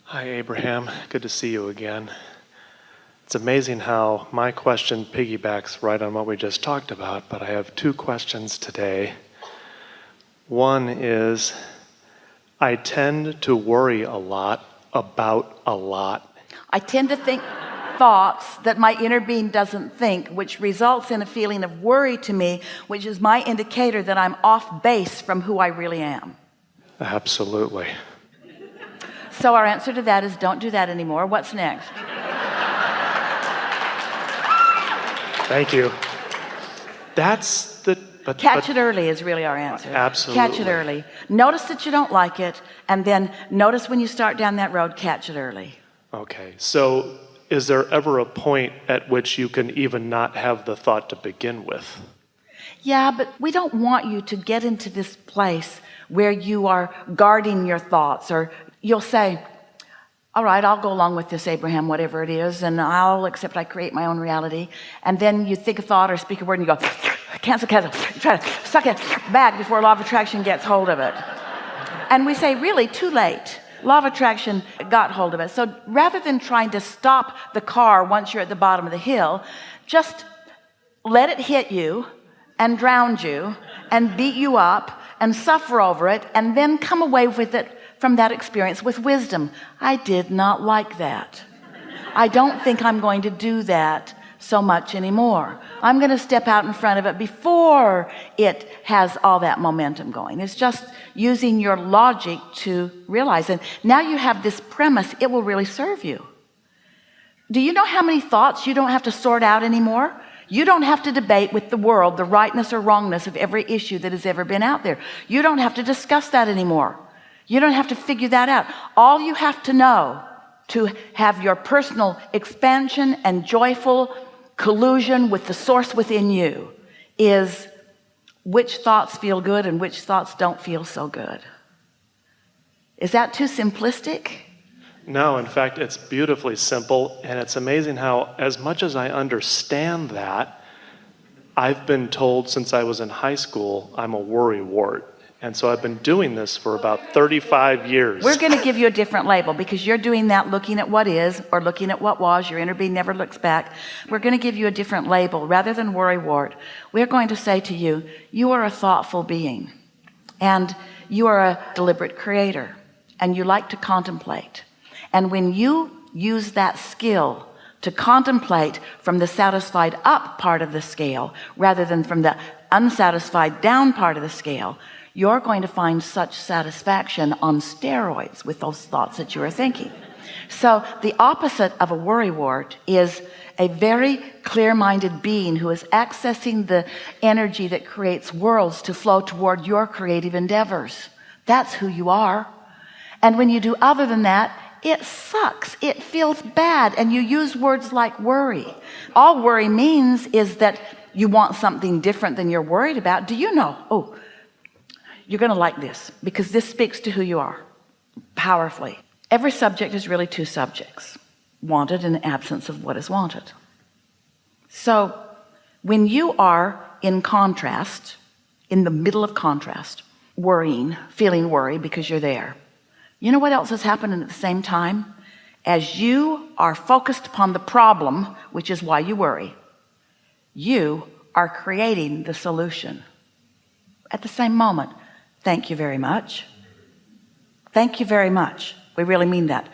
Hi, Abraham. Good to see you again. It's amazing how my question piggybacks right on what we just talked about, but I have two questions today. One is, I tend to worry a lot about a lot. I tend to think thoughts that my inner being doesn't think, which results in a feeling of worry to me, which is my indicator that I'm off base from who I really am. Absolutely. So our answer to that is don't do that anymore. What's next? Thank you. Catch it early is really our answer. Absolutely. Catch it early. Notice that you don't like it, and then notice when you start down that road, catch it early. Okay, so is there ever a point at which you can even not have the thought to begin with? Yeah, but we don't want you to get into this place where you are guarding your thoughts, or you'll say, all right, I'll go along with this, Abraham, whatever it is, and I'll accept I create my own reality. And then you think a thought or speak a word and you go, cancel, try to suck it back before law of attraction gets hold of it. And we say, really, too late. Law of attraction got hold of it. So rather than trying to stop the car once you're at the bottom of the hill, just let it hit you and drown you and beat you up and suffer over it, and then come away with it from that experience with wisdom. I did not like that. I don't think I'm going to do that so much anymore. I'm going to step out in front of it before it has all that momentum going. It's just using your logic to realize. And now you have this premise, it will really serve you. Do you know how many thoughts you don't have to sort out anymore? You don't have to debate with the world the rightness or wrongness of every issue that has ever been out there. You don't have to discuss that anymore. You don't have to figure that out. All you have to know to have your personal expansion and joyful collusion with the source within you is which thoughts feel good and which thoughts don't feel so good. Is that too simplistic? No, in fact, it's beautifully simple, and it's amazing how, as much as I understand that, I've been told since I was in high school, I'm a worrywart. And so I've been doing this for about 35 years. We're going to give you a different label because you're doing that looking at what is or looking at what was. Your inner being never looks back. We're going to give you a different label. Rather than worrywart, we're going to say to you, you are a thoughtful being, and you are a deliberate creator, and you like to contemplate. And when you use that skill to contemplate from the satisfied up part of the scale rather than from the unsatisfied down part of the scale, you're going to find such satisfaction on steroids with those thoughts that you are thinking. So the opposite of a worrywart is a very clear-minded being who is accessing the energy that creates worlds to flow toward your creative endeavors. That's who you are. And when you do other than that, it sucks, it feels bad, and you use words like worry. All worry means is that you want something different than you're worried about. Do you know? Oh, you're going to like this because this speaks to who you are powerfully. Every subject is really two subjects, wanted and absence of what is wanted. So when you are in contrast, in the middle of contrast, worrying, feeling worry because you're there, you know what else is happening at the same time? As you are focused upon the problem, which is why you worry, you are creating the solution at the same moment. Thank you very much. Thank you very much. We really mean that.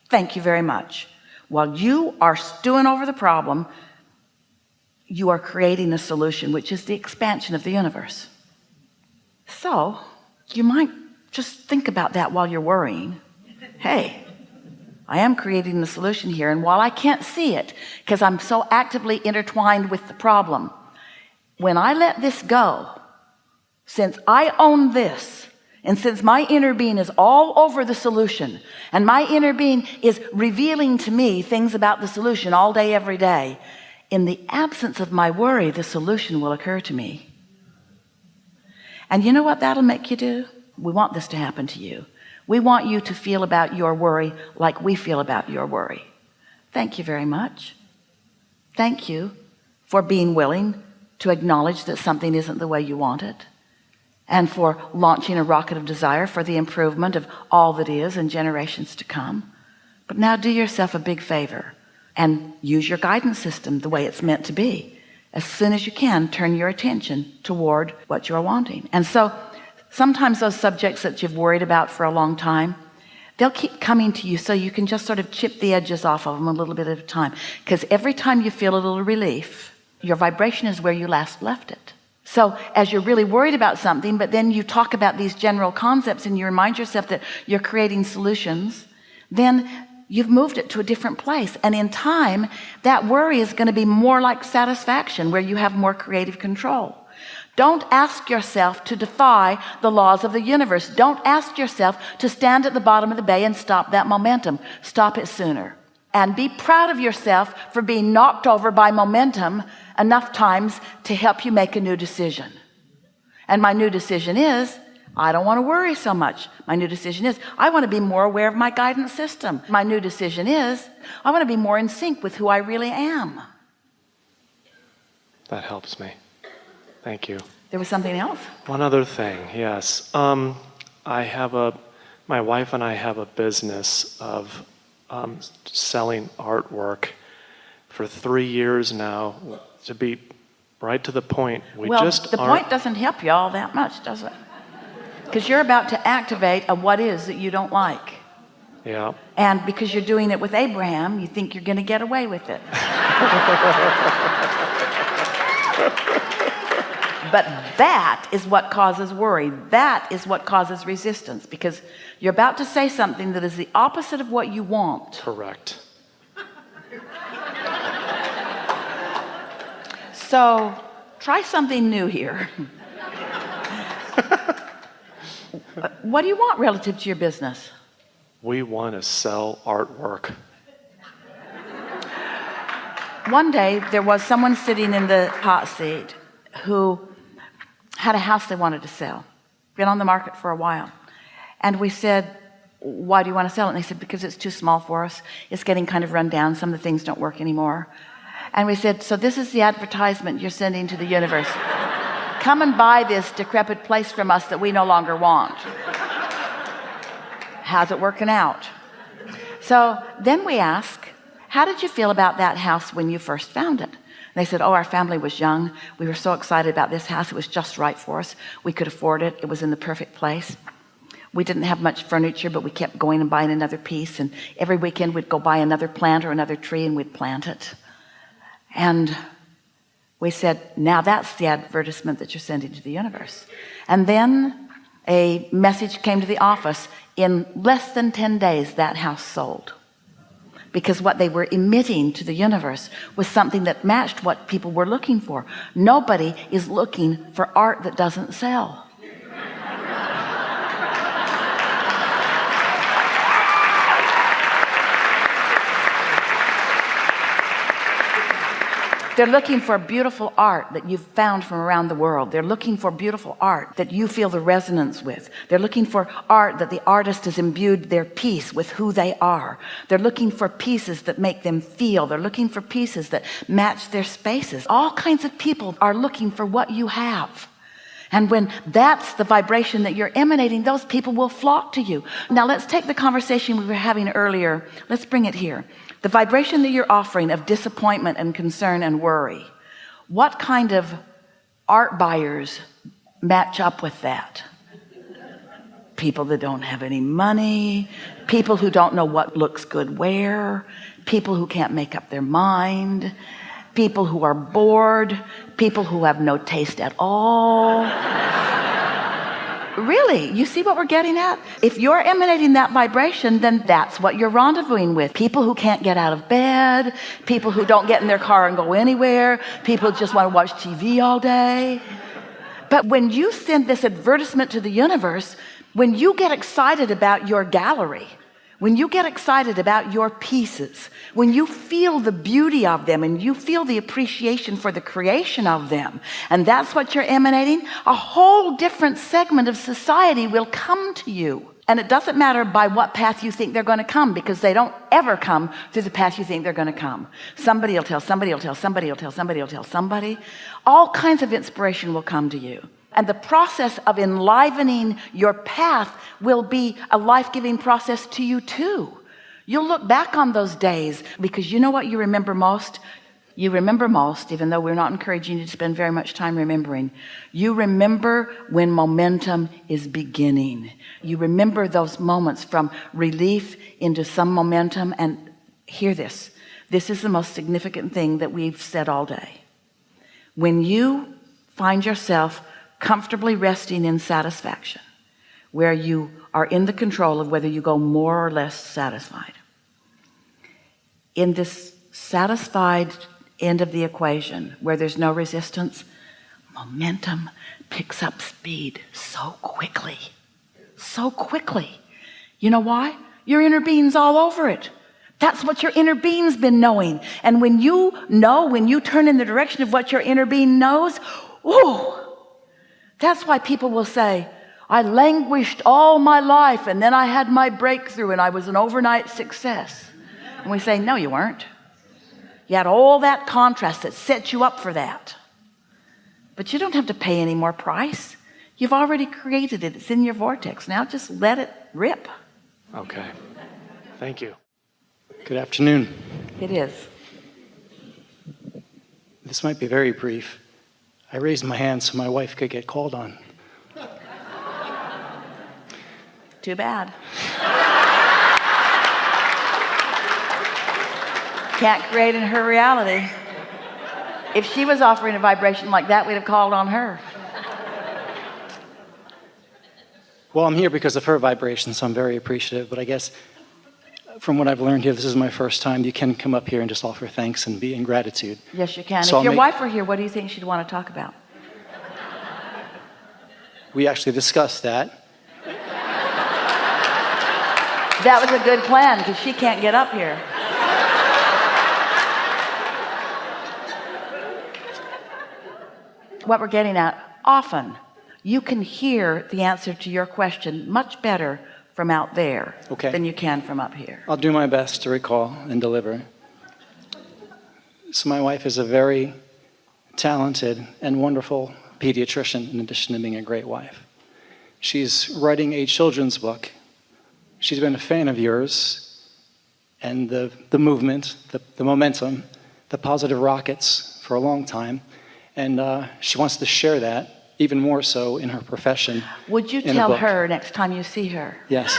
Thank you very much. While you are stewing over the problem, you are creating a solution, which is the expansion of the universe. So you might just think about that while you're worrying. Hey, I am creating the solution here, and while I can't see it because I'm so actively intertwined with the problem, when I let this go, since I own this, and since my inner being is all over the solution, and my inner being is revealing to me things about the solution all day, every day, in the absence of my worry, the solution will occur to me. And you know what that'll make you do? We want this to happen to you. We want you to feel about your worry like we feel about your worry. Thank you very much. Thank you for being willing to acknowledge that something isn't the way you want it, and for launching a rocket of desire for the improvement of all that is and generations to come. But now do yourself a big favor and use your guidance system the way it's meant to be. As soon as you can, turn your attention toward what you're wanting. And so sometimes those subjects that you've worried about for a long time, they'll keep coming to you, so you can just sort of chip the edges off of them a little bit at a time. Because every time you feel a little relief, your vibration is where you last left it. So as you're really worried about something, but then you talk about these general concepts and you remind yourself that you're creating solutions, then you've moved it to a different place. And in time, that worry is going to be more like satisfaction, where you have more creative control. Don't ask yourself to defy the laws of the universe. Don't ask yourself to stand at the bottom of the bay and stop that momentum. Stop it sooner. And be proud of yourself for being knocked over by momentum enough times to help you make a new decision. And my new decision is, I don't want to worry so much. My new decision is, I want to be more aware of my guidance system. My new decision is, I want to be more in sync with who I really am. That helps me. Thank you. There was something else? One other thing, yes. My wife and I have a business of selling artwork for 3 years now. To be right to the point, the point doesn't help you all that much, does it? Because you're about to activate a what is that you don't like. Yeah. And because you're doing it with Abraham, you think you're going to get away with it. But that is what causes worry. That is what causes resistance, because you're about to say something that is the opposite of what you want. Correct. So try something new here. What do you want relative to your business? We want to sell artwork. One day there was someone sitting in the hot seat who had a house they wanted to sell. Been on the market for a while. And we said, why do you want to sell it? And they said, because it's too small for us. It's getting kind of run down. Some of the things don't work anymore. And we said, so this is the advertisement you're sending to the universe. Come and buy this decrepit place from us that we no longer want. How's it working out? So then we ask, how did you feel about that house when you first found it? They said, oh, our family was young. We were so excited about this house. It was just right for us. We could afford it. It was in the perfect place. We didn't have much furniture, but we kept going and buying another piece. And every weekend we'd go buy another plant or another tree and we'd plant it. And we said, now that's the advertisement that you're sending to the universe. And then a message came to the office. In less than 10 days, that house sold. Because what they were emitting to the universe was something that matched what people were looking for. Nobody is looking for art that doesn't sell. They're looking for beautiful art that you've found from around the world. They're looking for beautiful art that you feel the resonance with. They're looking for art that the artist has imbued their piece with who they are. They're looking for pieces that make them feel. They're looking for pieces that match their spaces. All kinds of people are looking for what you have. And when that's the vibration that you're emanating, those people will flock to you. Now let's take the conversation we were having earlier. Let's bring it here. The vibration that you're offering of disappointment and concern and worry, what kind of art buyers match up with that? People that don't have any money, people who don't know what looks good where, people who can't make up their mind, people who are bored, people who have no taste at all. Really, you see what we're getting at? If you're emanating that vibration, then that's what you're rendezvousing with. People who can't get out of bed, people who don't get in their car and go anywhere, people who just want to watch TV all day. But when you send this advertisement to the universe, when you get excited about your gallery, when you get excited about your pieces, when you feel the beauty of them and you feel the appreciation for the creation of them, and that's what you're emanating, a whole different segment of society will come to you. And it doesn't matter by what path you think they're going to come, because they don't ever come through the path you think they're going to come. Somebody will tell somebody, will tell somebody, will tell somebody, will tell somebody. All kinds of inspiration will come to you. And the process of enlivening your path will be a life-giving process to you too. You'll look back on those days because you know what you remember most? You remember most, even though we're not encouraging you to spend very much time remembering. You remember when momentum is beginning. You remember those moments from relief into some momentum. And hear this. This is the most significant thing that we've said all day. When you find yourself comfortably resting in satisfaction, where you are in the control of whether you go more or less satisfied, in this satisfied end of the equation where there's no resistance, momentum picks up speed so quickly. You know why? Your inner being's all over it. That's what your inner being's been knowing. And when you know, when you turn in the direction of what your inner being knows, that's why people will say, I languished all my life and then I had my breakthrough and I was an overnight success. And we say, no, you weren't. You had all that contrast that set you up for that. But you don't have to pay any more price. You've already created it. It's in your vortex. Now just let it rip. Okay. Thank you. Good afternoon. It is. This might be very brief. I raised my hand so my wife could get called on. Too bad. Can't create in her reality. If she was offering a vibration like that, we'd have called on her. Well, I'm here because of her vibration, so I'm very appreciative. But I guess from what I've learned here, this is my first time. You can come up here and just offer thanks and be in gratitude. Yes, you can. So if your wife were here, what do you think she'd want to talk about? We actually discussed that. That was a good plan because she can't get up here. What we're getting at, often you can hear the answer to your question much better from out there than you can from up here. I'll do my best to recall and deliver. So my wife is a very talented and wonderful pediatrician in addition to being a great wife. She's writing a children's book. She's been a fan of yours and the movement, the momentum, the positive rockets for a long time. And she wants to share that even more so in her profession. Would you tell her next time you see her? Yes.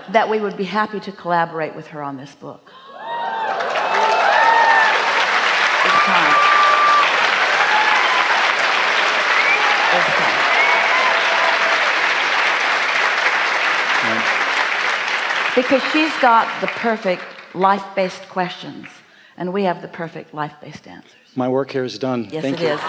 That we would be happy to collaborate with her on this book. It's time. It's time. Because she's got the perfect life-based questions, and we have the perfect life-based answers. My work here is done. Yes, Thank it you. is.